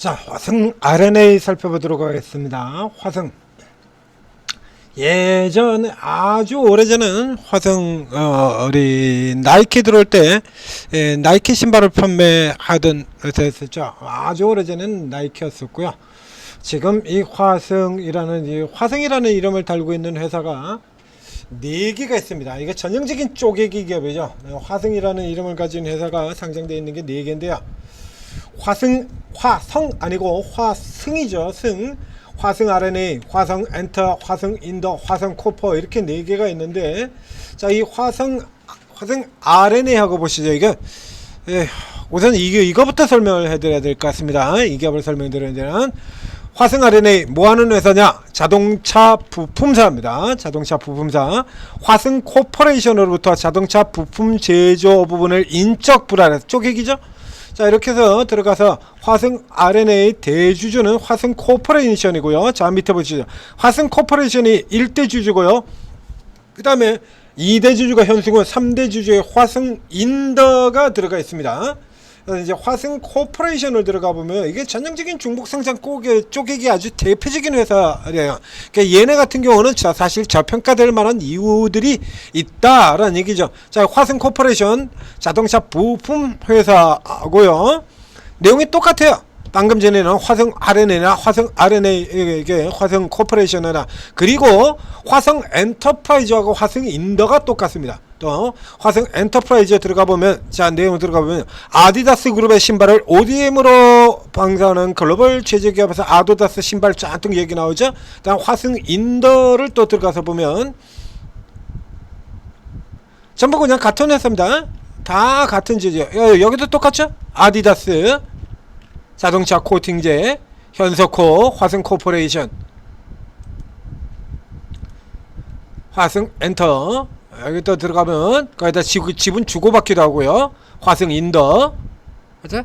자, 화성 RNA 살펴보도록 하겠습니다. 화성. 예전에 아주 오래전에는 화성 우리 나이키 들어올 때 나이키 신발을 판매하던 회사였었죠. 아주 오래전에는 나이키였었고요. 지금 이 화성이라는 이름을 달고 있는 회사가 4개가 있습니다. 이게 전형적인 쪼개기 기업이죠. 화성이라는 이름을 가진 회사가 상장되어 있는 게 4개인데요. 화성 아니고 화승이죠. 승. 화성 RNA, 화성 엔터, 화성 인더, 화성 코퍼 이렇게 4개가 있는데, 자, 이 화성 RNA 하고 보시죠. 이게 우선 이거부터 설명을 해드려야 될 것 같습니다. 이 기업을 설명드려야 되는 화성 RNA 뭐 하는 회사냐? 자동차 부품사입니다. 자동차 부품사. 화성 코퍼레이션으로부터 자동차 부품 제조 부분을 인적 분할해서 쪼개기죠. 자, 이렇게 해서 들어가서 화성 RNA 대주주는 화성 코퍼레이션이고요. 자, 밑에 보시죠. 화성 코퍼레이션이 1대 주주고요. 그 다음에 2대 주주가 현수고 3대 주주의 화성 인더가 들어가 있습니다. 그래서 이제 화성 코퍼레이션을 들어가 보면 이게 전형적인 중복 생산 쪼개기 아주 대표적인 회사래요. 그러니까 얘네 같은 경우는 사실 저평가될 만한 이유들이 있다라는 얘기죠. 자, 화성 코퍼레이션 자동차 부품 회사고요. 내용이 똑같아요. 방금 전에는 화성 RNA나 화성 RNA 이게 화성 코퍼레이션이나 그리고 화성 엔터프라이즈하고 화성 인더가 똑같습니다. 또 화성 엔터프라이즈에 들어가 보면, 자, 내용 들어가 보면 아디다스 그룹의 신발을 ODM으로 방사하는 글로벌 제조기업에서 아디다스 신발 잔뜩 얘기 나오죠. 다음 화성 인더를 또 들어가서 보면 전부 그냥 같은 회사입니다. 다 같은 제조. 여기도 똑같죠? 아디다스 자동차 코팅제, 현석코, 화성 코퍼레이션, 화성 엔터. 여기 또 들어가면 거기다 지분 주고받기도 하고요. 화성 인더, 맞아?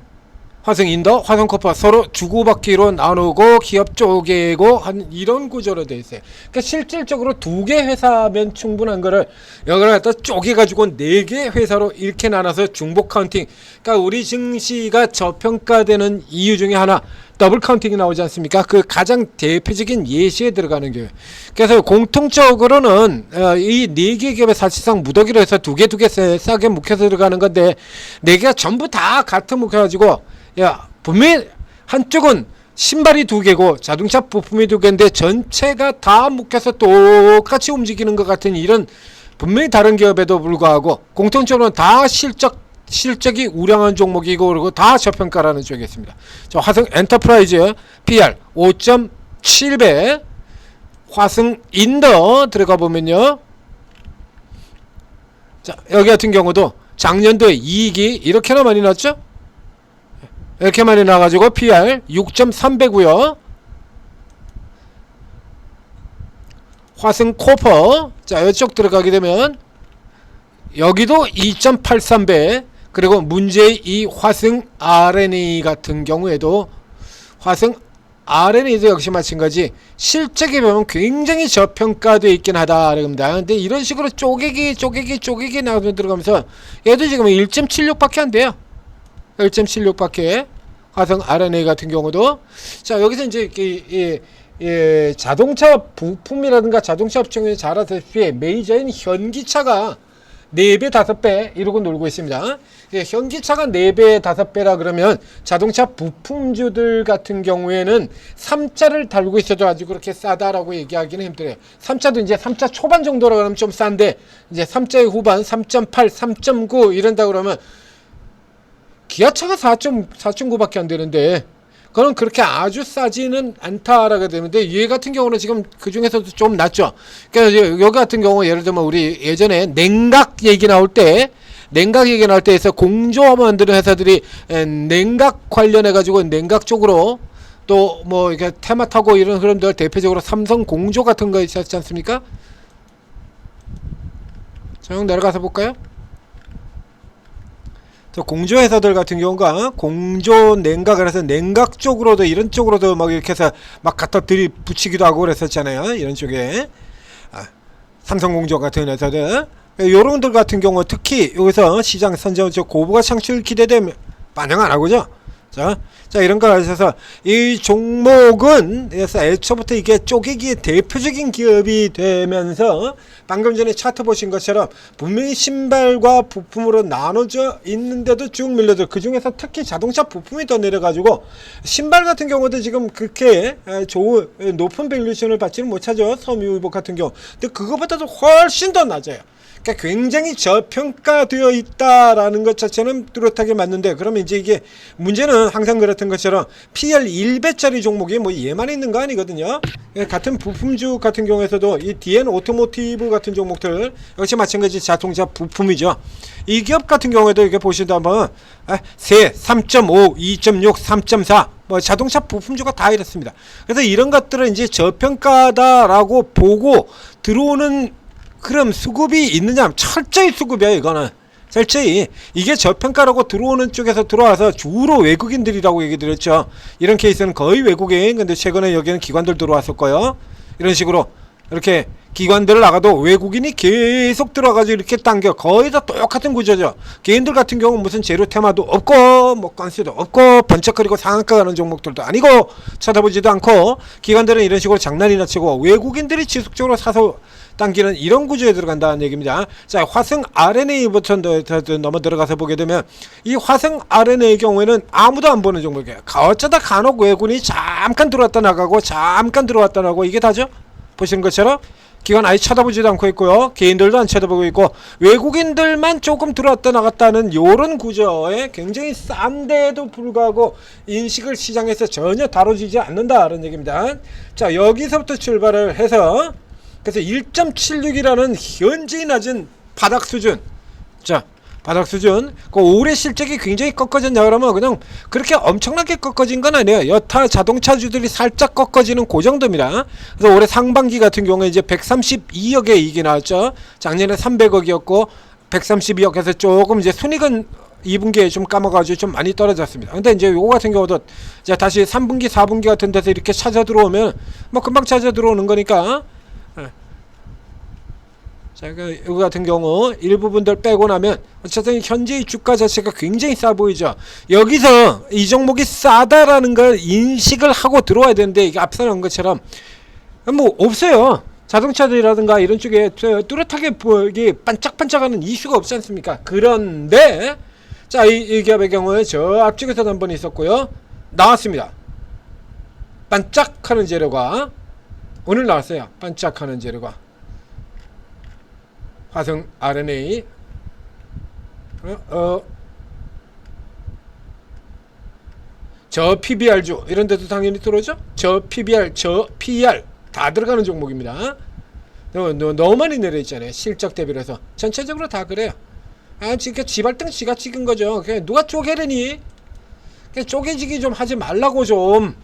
화성 인더, 화성 코퍼 서로 주고받기로 나누고 기업 쪼개고 한 이런 구조로 되어 있어요. 그러니까 실질적으로 2개 회사면 충분한 거를 여기를 갖다 쪼개가지고 4개 회사로 이렇게 나눠서 중복 카운팅. 그러니까 우리 증시가 저평가되는 이유 중에 하나, 더블 카운팅이 나오지 않습니까? 그 가장 대표적인 예시에 들어가는 거예요. 그래서 공통적으로는 이 4개 기업에 사실상 무더기로 해서 2개 싸게 묵혀서 들어가는 건데, 4개가 전부 다 같은 묵혀가지고, 야, 분명히 한쪽은 신발이 2개고 자동차 부품이 2개인데 전체가 다 묵혀서 똑같이 움직이는 것 같은 이런 분명히 다른 기업에도 불구하고 공통적으로 다 실적이 우량한 종목이고 그리고 다 저평가라는 쪽이 있습니다. 자, 화성 엔터프라이즈 PR 5.7배, 화성 인더 들어가 보면요. 자, 여기 같은 경우도 작년도에 이익이 이렇게나 많이 났죠? 이렇게 많이 나가지고 PR 6.3배고요. 화성 코퍼, 자, 이쪽 들어가게 되면 여기도 2.83배. 그리고 문제의 이 화성 RNA 같은 경우에도 화성 RNA도 역시 마찬가지 실적에 보면 굉장히 저평가되어 있긴 하다 그럽니다. 근데 이런 식으로 쪼개기 나오면 들어가면서 얘도 지금 1.76밖에 안 돼요. 1.76밖에. 화성 RNA 같은 경우도. 자, 여기서 이제 자동차 부품이라든가 자동차 업종에 잘 아시다시피 메이저인 현기차가 4배, 5배 이러고 놀고 있습니다. 현기차가 4배, 5배라 그러면 자동차 부품주들 같은 경우에는 3자를 달고 있어도 아주 그렇게 싸다라고 얘기하기는 힘들어요. 3자도 이제 3자 초반 정도라 그러면 좀 싼데, 이제 3자의 후반 3.8, 3.9 이런다 그러면 기아차가 4.9밖에 안 되는데 그건 그렇게 아주 싸지는 않다라고 되는데, 얘 같은 경우는 지금 그 중에서도 좀 낮죠. 그러니까 여기 같은 경우 예를 들면 우리 예전에 냉각 얘기 나올 때 해서 공조 만드는 회사들이 냉각 관련해 가지고 냉각 쪽으로 또 뭐 이렇게 테마타고 이런 흐름들 대표적으로 삼성 공조 같은 거 있었지 않습니까? 자, 형 내려가서 볼까요? 공조 회사들 같은 경우가 공조 냉각을 해서 냉각 쪽으로도 이런 쪽으로도 막 이렇게 해서 막 갖다 붙이기도 하고 그랬었잖아요. 이런 쪽에 삼성공조 같은 회사들, 요런들 같은 경우 특히 여기서 시장 선제적 고부가 창출 기대되면 반영 안 하고죠. 자 이런 걸 아셔서 이 종목은 그래서 애초부터 이게 쪼개기의 대표적인 기업이 되면서 방금 전에 차트 보신 것처럼 분명히 신발과 부품으로 나눠져 있는데도 쭉 밀려들, 그 중에서 특히 자동차 부품이 더 내려가지고 신발 같은 경우도 지금 그렇게 좋은 높은 밸류션을 받지는 못하죠. 섬유의복 같은 경우. 근데 그거보다도 훨씬 더 낮아요. 그러니까 굉장히 저평가되어 있다라는 것 자체는 뚜렷하게 맞는데, 그러면 이제 이게 문제는 항상 그랬던 것처럼 PL 1배짜리 종목이 뭐 얘만 있는 거 아니거든요. 같은 부품주 같은 경우에서도 이 DN 오토모티브 같은 종목들 역시 마찬가지 자동차 부품이죠. 이 기업 같은 경우에도 이렇게 보시다면 3, 3.5, 2.6, 3.4 뭐 자동차 부품주가 다 이렇습니다. 그래서 이런 것들은 이제 저평가다라고 보고 들어오는 그럼 수급이 있느냐? 철저히 수급이야. 이거는 철저히 이게 저평가라고 들어오는 쪽에서 들어와서 주로 외국인들이라고 얘기 드렸죠. 이런 케이스는 거의 외국인, 근데 최근에 여기는 기관들 들어왔을 거예요. 이런 식으로 이렇게 기관들을 나가도 외국인이 계속 들어가지고 이렇게 당겨. 거의 다 똑같은 구조죠. 개인들 같은 경우는 무슨 재료 테마도 없고 뭐 건수도 없고 번쩍거리고 상한가 가는 종목들도 아니고 쳐다보지도 않고, 기관들은 이런 식으로 장난이나 치고 외국인들이 지속적으로 사서 당기는 이런 구조에 들어간다는 얘기입니다. 자, 화성 RNA부터 넘어 들어가서 보게 되면 이 화성 RNA의 경우에는 아무도 안 보는 종목이에요. 어쩌다 간혹 외국인이 잠깐 들어왔다 나가고 잠깐 들어왔다 나가고 이게 다죠. 보시는 것처럼 기관 아예 쳐다보지도 않고 있고요. 개인들도 안 쳐다보고 있고 외국인들만 조금 들어왔다 나갔다는 요런 구조에 굉장히 싼데도 불구하고 인식을 시장에서 전혀 다뤄지지 않는다는 얘기입니다. 자, 여기서부터 출발을 해서 그래서 1.76이라는 현저히 낮은 바닥 수준. 자, 바닥 수준. 그 올해 실적이 굉장히 꺾어졌냐 그러면 그냥 그렇게 엄청나게 꺾어진 건 아니에요. 여타 자동차주들이 살짝 꺾어지는 그 정도입니다. 그래서 올해 상반기 같은 경우에 이제 132억의 이익이 나왔죠. 작년에 300억이었고 132억에서 조금 이제 순이익은 2분기에 좀 까먹어가지고 좀 많이 떨어졌습니다. 근데 이제 요거 같은 경우도 이제 다시 3분기, 4분기 같은 데서 이렇게 찾아 들어오면 뭐 금방 찾아 들어오는 거니까. 자, 이거 같은 경우 일부분들 빼고 나면 어쨌든 현재의 주가 자체가 굉장히 싸 보이죠. 여기서 이 종목이 싸다라는 걸 인식을 하고 들어와야 되는데 이게 앞서 나온 것처럼 뭐 없어요. 자동차들이라든가 이런 쪽에 뚜렷하게 이게 반짝반짝하는 이슈가 없지 않습니까? 그런데 자, 이 기업의 경우에 저 앞쪽에서도 한번 있었고요. 나왔습니다. 반짝하는 재료가 오늘 나왔어요. 반짝하는 재료가 화성 RNA 저 PBR주 이런 데도 당연히 들어오죠. 저 PBR, 저 PER 다 들어가는 종목입니다. 너무 많이 내려있잖아요. 실적 대비로 해서 전체적으로 다 그래요. 지금 지발등 지가 찍은 거죠. 그냥 누가 쪼개려니? 그냥 쪼개지기 좀 하지 말라고 좀.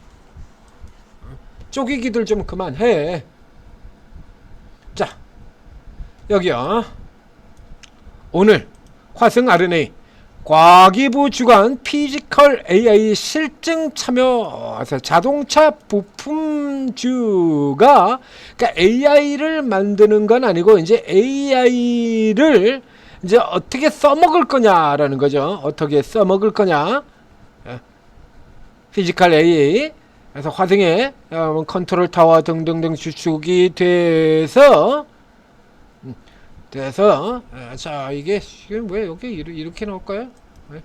쪼개기들 좀 그만해. 자, 여기요. 오늘 화성 RNA 과기부 주관 피지컬 AI 실증 참여 자동차 부품주가 그러니까 AI를 만드는 건 아니고 이제 AI를 이제 어떻게 써먹을 거냐라는 거죠. 어떻게 써먹을 거냐. 피지컬 AI. 그래서 화성에 컨트롤 타워 등등등 주축이 돼서 자, 이게 지금 왜 여기 이렇게 나올까요? 네.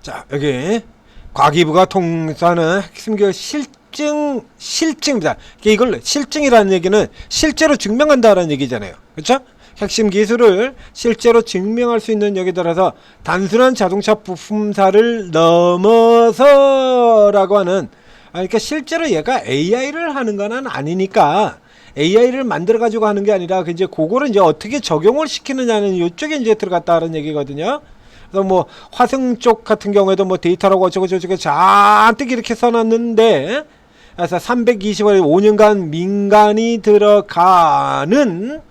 자, 여기 과기부가 통사하는 핵심 기업 실증입니다. 이걸 실증이라는 얘기는 실제로 증명한다라는 얘기잖아요. 그렇죠? 핵심 기술을 실제로 증명할 수 있는 여기 따라서 단순한 자동차 부품사를 넘어서라고 하는, 그러니까 실제로 얘가 AI를 하는 건 아니니까 AI를 만들어 가지고 하는 게 아니라 이제 그거를 이제 어떻게 적용을 시키느냐는 이쪽에 이제 들어갔다는 얘기거든요. 그래서 뭐 화성 쪽 같은 경우에도 뭐 데이터라고 어쩌고저쩌고 잔뜩 이렇게 써놨는데, 그래서 320월 5년간 민간이 들어가는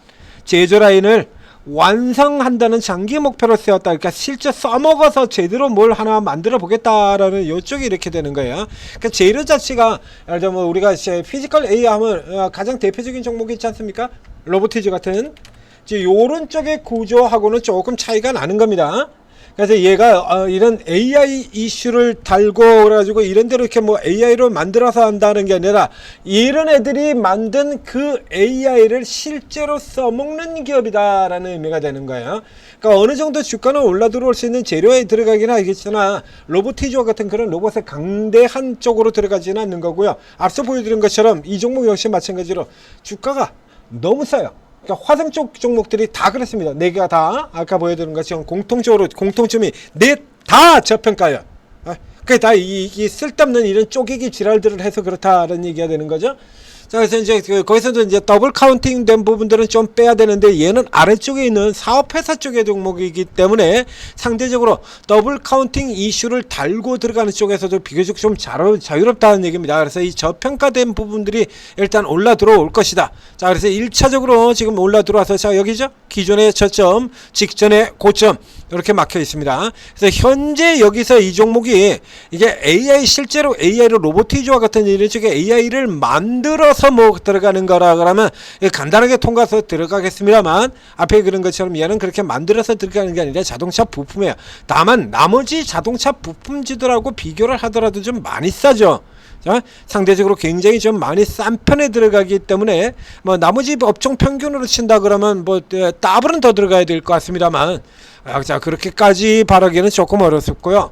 제조 라인을 완성한다는 장기 목표로 세웠다. 그러니까 실제 써먹어서 제대로 뭘 하나 만들어 보겠다라는 이쪽이 이렇게 되는 거예요. 그러니까 재료 자체가 예를 들면 우리가 피지컬 AI 하면 가장 대표적인 종목이 있지 않습니까? 로보티즈 같은 요런 쪽의 구조하고는 조금 차이가 나는 겁니다. 그래서 얘가 이런 AI 이슈를 달고 그래가지고 이런 대로 이렇게 뭐 AI로 만들어서 한다는 게 아니라 이런 애들이 만든 그 AI를 실제로 써먹는 기업이다라는 의미가 되는 거예요. 그러니까 어느 정도 주가는 올라 들어올 수 있는 재료에 들어가긴 하겠으나 로보티즈와 같은 그런 로봇의 강대한 쪽으로 들어가지는 않는 거고요. 앞서 보여드린 것처럼 이 종목 역시 마찬가지로 주가가 너무 싸요. 그러니까 화성 쪽 종목들이 다 그렇습니다. 4개가 다 아까 보여드린 것처럼 공통점이 다 저평가예요. 그게 다 이 쓸데없는 이런 쪼개기 지랄들을 해서 그렇다는 얘기가 되는 거죠. 자, 그래서 이제 거기서도 이제 더블 카운팅 된 부분들은 좀 빼야 되는데 얘는 아래쪽에 있는 사업회사 쪽의 종목이기 때문에 상대적으로 더블 카운팅 이슈를 달고 들어가는 쪽에서도 비교적 좀 자유롭다는 얘기입니다. 그래서 이 저평가된 부분들이 일단 올라 들어올 것이다. 자, 그래서 1차적으로 지금 올라 들어와서 자, 여기죠? 기존의 저점, 직전의 고점 이렇게 막혀 있습니다. 그래서 현재 여기서 이 종목이 이게 AI 실제로 AI로 로보티즈와 같은 이런 쪽의 AI를 만들어서 뭐 들어가는 거라 그러면 간단하게 통과해서 들어가겠습니다만 앞에 그런 것처럼 얘는 그렇게 만들어서 들어가는 게 아니라 자동차 부품이에요. 다만 나머지 자동차 부품지들하고 비교를 하더라도 좀 많이 싸죠. 상대적으로 굉장히 좀 많이 싼 편에 들어가기 때문에 뭐 나머지 업종 평균으로 친다 그러면 뭐 더블은 더 들어가야 될 것 같습니다만 자, 그렇게까지 바라기는 조금 어렵고요.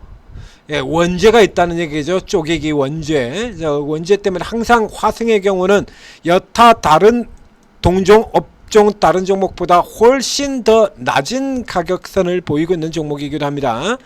예, 원재가 있다는 얘기죠. 쪼개기 원재. 원재 때문에 항상 화승의 경우는 여타 다른 동종 업종 다른 종목보다 훨씬 더 낮은 가격선을 보이고 있는 종목이기도 합니다.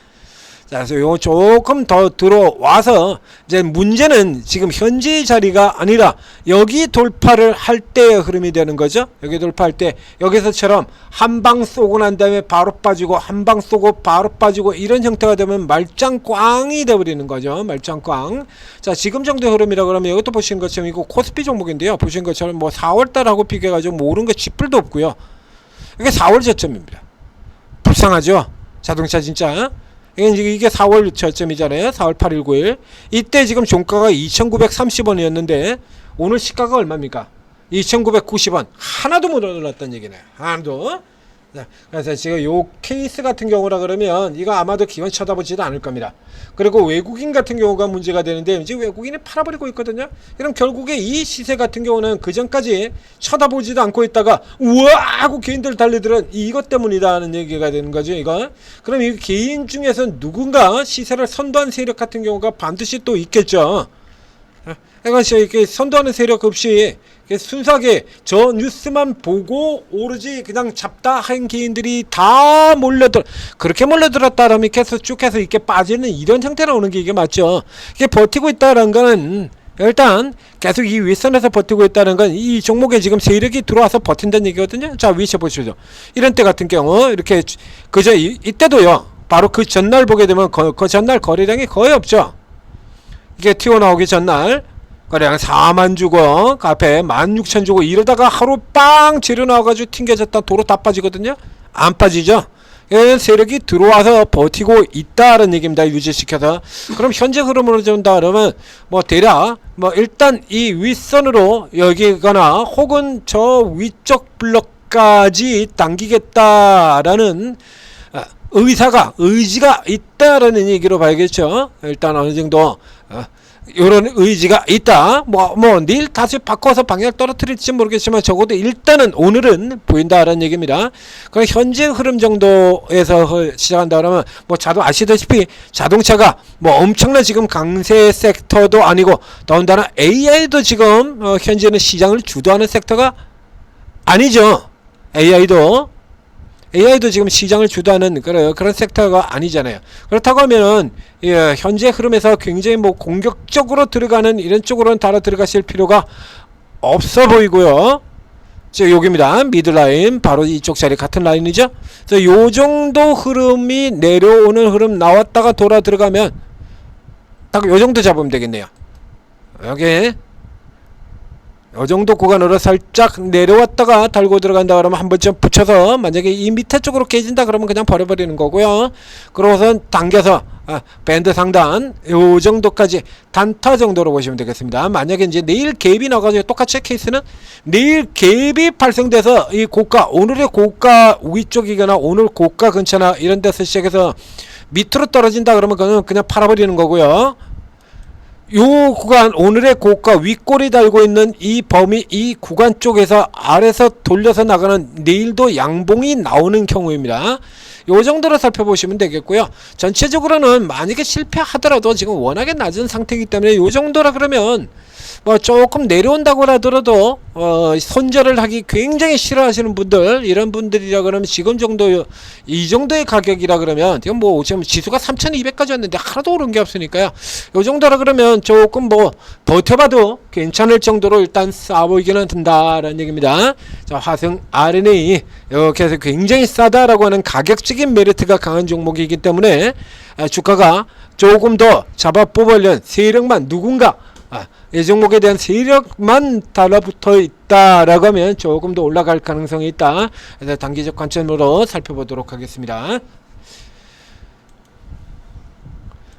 자, 그래서 요 조금 더 들어와서 이제 문제는 지금 현재의 자리가 아니라 여기 돌파를 할 때의 흐름이 되는 거죠. 여기 돌파할 때 여기서처럼 한 방 쏘고 난 다음에 바로 빠지고 한 방 쏘고 바로 빠지고 이런 형태가 되면 말짱꽝이 되어버리는 거죠. 말짱꽝. 자, 지금 정도의 흐름이라 그러면 이것도 보시는 것처럼 이거 코스피 종목인데요. 보시는 것처럼 뭐 4월달하고 비교해가지고 뭐 오른 거 지뿔도 없고요. 이게 4월 저점입니다. 불쌍하죠. 자동차 진짜. 이게 4월 저점이잖아요. 4월 8일 9일 이때 지금 종가가 2,930원이었는데 오늘 시가가 얼마입니까? 2,990원. 하나도 못 올랐다는 얘기네요. 하나도. 그래서 지금 요 케이스 같은 경우라 그러면 이거 아마도 기관 쳐다보지도 않을 겁니다. 그리고 외국인 같은 경우가 문제가 되는데 이제 외국인이 팔아버리고 있거든요. 그럼 결국에 이 시세 같은 경우는 그 전까지 쳐다보지도 않고 있다가 우와 하고 개인들 달리들은 이것 때문이다 하는 얘기가 되는 거죠. 이거. 그럼 이 개인 중에서 누군가 시세를 선도한 세력 같은 경우가 반드시 또 있겠죠. 그러니까 이렇게 선도하는 세력 없이 순수하게 저 뉴스만 보고 오로지 그냥 잡다 한 개인들이 다 그렇게 몰려들었다라면 계속 쭉 해서 이렇게 빠지는 이런 형태로 오는 게 이게 맞죠. 이게 버티고 있다는 거는 일단 계속 이 윗선에서 버티고 있다는 건 이 종목에 지금 세력이 들어와서 버틴다는 얘기거든요. 자, 위에 보시죠. 이런 때 같은 경우 이렇게 그저 이때도요. 바로 그 전날 보게 되면 그 전날 거래량이 거의 없죠. 이게 튀어나오기 전날 거래량 4만 주고 앞에 16,000 주고 이러다가 하루 빵 재료 나와가지고 튕겨졌다 도로 다 빠지거든요. 안 빠지죠. 얘는 세력이 들어와서 버티고 있다는 얘기입니다. 유지시켜서. 그럼 현재 흐름으로 준다 그러면 뭐 대략 뭐 일단 이 윗선으로 여기거나 혹은 저 위쪽 블럭까지 당기겠다라는 의지가 있다라는 얘기로 봐야겠죠. 일단 어느 정도 이런 의지가 있다. 뭐 내일 다시 바꿔서 방향 떨어뜨릴지 모르겠지만 적어도 일단은 오늘은 보인다라는 얘기입니다. 그럼 현재 흐름 정도에서 시작한다 그러면 뭐 아시다시피 자동차가 뭐 엄청난 지금 강세 섹터도 아니고 더군다나 AI도 지금 현재는 시장을 주도하는 섹터가 아니죠. AI도 지금 시장을 주도하는 그런 섹터가 아니잖아요. 그렇다고 하면은 현재 흐름에서 굉장히 뭐 공격적으로 들어가는 이런 쪽으로는 달아 들어가실 필요가 없어 보이고요. 지금 여기입니다. 미드라인 바로 이쪽 자리 같은 라인이죠. 그래서 요 정도 흐름이 내려오는 흐름 나왔다가 돌아 들어가면 딱 요 정도 잡으면 되겠네요. 여기 요 정도 구간으로 살짝 내려왔다가 달고 들어간다 그러면 한 번쯤 붙여서, 만약에 이 밑에 쪽으로 깨진다 그러면 그냥 버려버리는 거고요. 그러고선 당겨서 밴드 상단 요 정도까지 단타 정도로 보시면 되겠습니다. 만약에 이제 내일 갭이 나가지고 똑같이 케이스는 내일 갭이 발생돼서 이 고가, 오늘의 고가 위쪽이거나 오늘 고가 근처나 이런 데서 시작해서 밑으로 떨어진다 그러면 그냥 팔아버리는 거고요. 요 구간, 오늘의 고가 윗골이 달고 있는 이 범위, 이 구간 쪽에서 아래서 돌려서 나가는 내일도 양봉이 나오는 경우입니다. 요 정도로 살펴보시면 되겠고요. 전체적으로는 만약에 실패하더라도 지금 워낙에 낮은 상태이기 때문에 요 정도라 그러면 뭐 조금 내려온다고 하더라도 손절을 하기 굉장히 싫어하시는 분들, 이런 분들이라 그러면 지금 정도, 이 정도의 가격이라 그러면 지금 뭐 지금 지수가 3200까지 왔는데 하나도 오른 게 없으니까요. 요 정도라 그러면 조금 뭐 버텨봐도 괜찮을 정도로 일단 싸 보이기는 든다라는 얘기입니다. 자, 화성 RNA 이렇게 해서 굉장히 싸다라고 하는 가격적인 메리트가 강한 종목이기 때문에 주가가 조금 더 잡아 뽑으려는 세력만, 누군가 이 종목에 대한 세력만 달라붙어 있다라고 하면 조금 더 올라갈 가능성이 있다. 그래서 단기적 관점으로 살펴보도록 하겠습니다.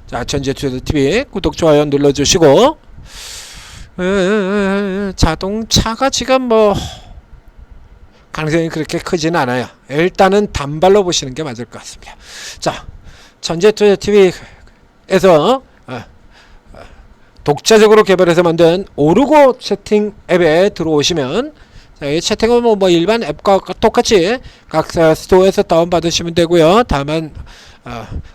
자, 전재투자TV 구독, 좋아요 눌러주시고, 자동차가 지금 뭐 가능성이 그렇게 크진 않아요. 일단은 단발로 보시는 게 맞을 것 같습니다. 자, 전재투자TV에서 독자적으로 개발해서 만든 오르고 채팅 앱에 들어오시면, 자, 이 채팅은 뭐 일반 앱과 똑같이 각 스토어에서 다운받으시면 되고요. 다만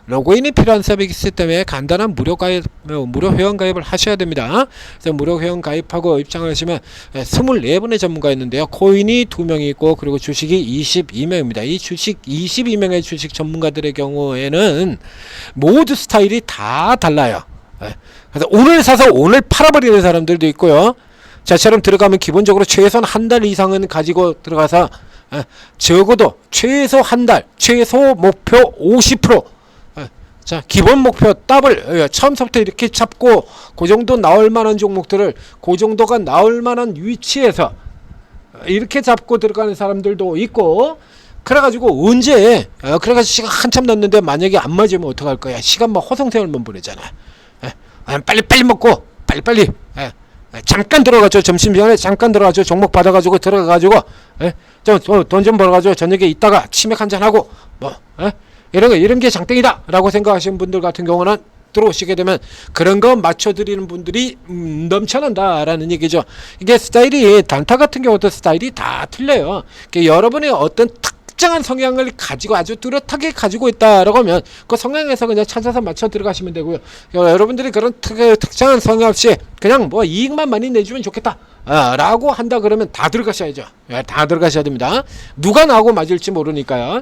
로그인이 필요한 서비스 때문에 간단한 무료 가입, 무료 회원 가입을 하셔야 됩니다. 그래서 무료 회원 가입하고 입장을 하시면 24분의 전문가 있는데요. 코인이 2명이 있고, 그리고 주식이 22명입니다. 이 주식 22명의 주식 전문가들의 경우에는 모두 스타일이 다 달라요. 그래서 오늘 사서 오늘 팔아버리는 사람들도 있고요. 자처럼 들어가면 기본적으로 최소한 한 달 이상은 가지고 들어가서 적어도 최소 한 달, 최소 목표 50%, 자, 기본 목표 더블, 처음부터 이렇게 잡고 그 정도 나올 만한 종목들을 그 정도가 나올 만한 위치에서 이렇게 잡고 들어가는 사람들도 있고, 그래가지고 언제 그래가지고 시간 한참 났는데 만약에 안 맞으면 어떡할 거야. 시간 막 허송세월만 보내잖아. 빨리빨리 먹고 빨리빨리 잠깐 들어가죠. 점심시간에 잠깐 들어가죠. 종목 받아가지고 들어가가지고 돈 좀 벌어가지고 저녁에 있다가 치맥 한잔하고 뭐 이런 게 장땡이다 라고 생각하시는 분들 같은 경우는 들어오시게 되면 그런 거 맞춰드리는 분들이 넘쳐난다 라는 얘기죠. 이게 스타일이, 단타 같은 경우도 스타일이 다 틀려요. 여러분의 어떤 특정한 성향을 가지고 아주 뚜렷하게 가지고 있다라고 하면 그 성향에서 그냥 찾아서 맞춰 들어가시면 되고요. 여러분들이 그런 특정한 성향 없이 그냥 뭐 이익만 많이 내주면 좋겠다 라고 한다 그러면 다 들어가셔야죠. 다 들어가셔야 됩니다. 누가 나하고 맞을지 모르니까요.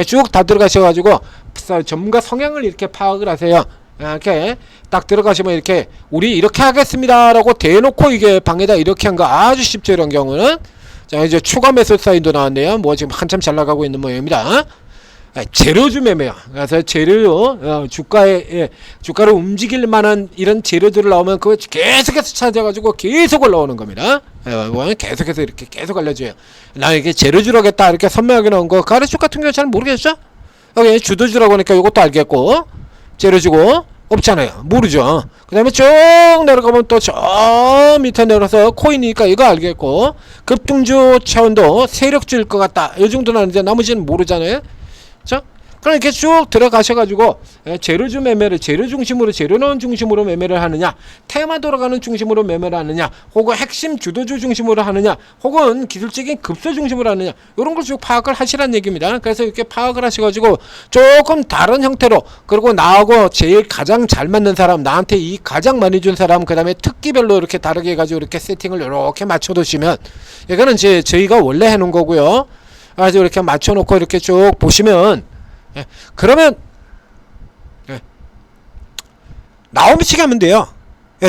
쭉 다 들어가셔가지고 전문가 성향을 이렇게 파악을 하세요. 이렇게 딱 들어가시면 이렇게 우리 이렇게 하겠습니다 라고 대놓고 이게 방에다 이렇게 한 거 아주 쉽죠. 이런 경우는. 자, 이제 추가 매수 사인도 나왔네요. 뭐 지금 한참 잘 나가고 있는 모양입니다. 재료주 매매요. 그래서 재료, 주가를 움직일 만한 이런 재료들을 나오면 그거 계속해서 찾아가지고 계속 올라오는 겁니다. 계속해서 이렇게 계속 알려줘요. 나 이게 재료주로 하겠다 이렇게 선명하게 나온 거, 가래주 같은 경우 잘 모르겠죠? 여기 주도주라고 하니까 이것도 알겠고, 재료주고 없잖아요. 모르죠. 그 다음에 쭉 내려가면 또 저 밑에 내려서 코인이니까 이거 알겠고, 급등주 차원도 세력주일 것 같다 이 정도는 아는데 나머지는 모르잖아요. 자, 그럼 이렇게 쭉 들어가셔가지고 재료주 매매를 재료 중심으로, 재료론 중심으로 매매를 하느냐, 테마 돌아가는 중심으로 매매를 하느냐, 혹은 핵심 주도주 중심으로 하느냐, 혹은 기술적인 급소 중심으로 하느냐, 이런 걸 쭉 파악을 하시라는 얘기입니다. 그래서 이렇게 파악을 하셔가지고 조금 다른 형태로, 그리고 나하고 제일 가장 잘 맞는 사람, 나한테 이 가장 많이 준 사람, 그 다음에 특기별로 이렇게 다르게 해가지고 이렇게 세팅을 이렇게 맞춰두시면, 이거는 저희가 원래 해놓은 거고요. 그래서 이렇게 맞춰놓고 이렇게 쭉 보시면, 그러면 나오면 치게 하면 돼요.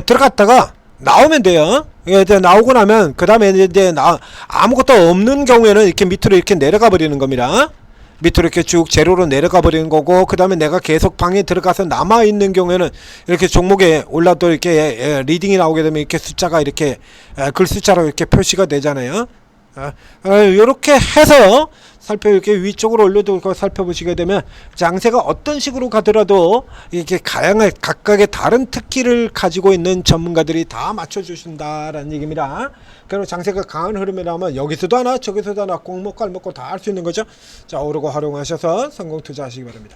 들어갔다가 나오면 돼요. 나오고 나면 그 다음에 이제 아무것도 없는 경우에는 이렇게 밑으로 이렇게 내려가 버리는 겁니다. 밑으로 이렇게 쭉 제로로 내려가 버리는 거고, 그 다음에 내가 계속 방에 들어가서 남아 있는 경우에는 이렇게 종목에 올라도 이렇게 리딩이 나오게 되면 이렇게 숫자가 이렇게 글 숫자로 이렇게 표시가 되잖아요. 이렇게 해서 이렇게 위쪽으로 올려도 살펴보시게 되면 장세가 어떤 식으로 가더라도 이렇게 다양한 각각의 다른 특기를 가지고 있는 전문가들이 다 맞춰주신다라는 얘기입니다. 그리고 장세가 강한 흐름이 나오면 여기서도 하나 저기서도 하나 꼭 먹고 알 먹고 다 할 수 있는 거죠. 자, 오르고 활용하셔서 성공 투자하시기 바랍니다.